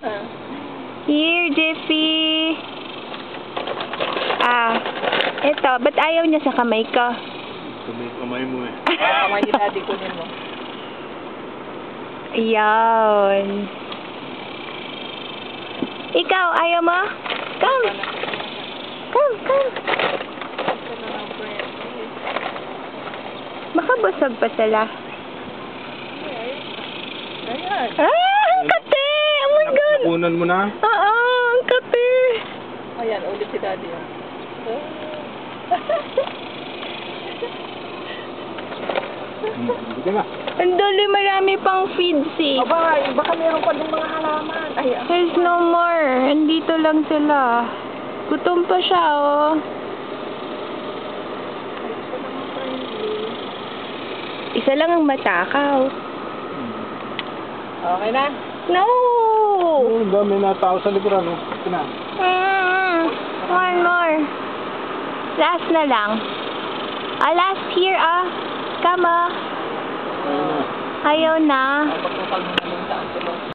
Here, Jeffy. Eto. Ba't ayaw niya sa kamay ko? Kamay mo eh. Kamay ni daddy ko din mo. Ayan. Ikaw, ayaw mo? Come. Come, come. Makabusog pa sila. Ayan. Ang kate! Oh my God! Nakunan mo na? Oo, ang kate! Ayan, ulit si daddy. Hindi ka na. Ang dali, marami pang feeds eh. Baka meron pa din mga halaman. Ay, There's no more. Andito lang sila. Gutom pa siya, oh. Isa lang ang matakaw. okay na? No! Ang dami na tao sa likuran. Ito na. One more. Last na lang. Last here, Come, Ayun na. Ayaw na. Pagkukal mo na lang sa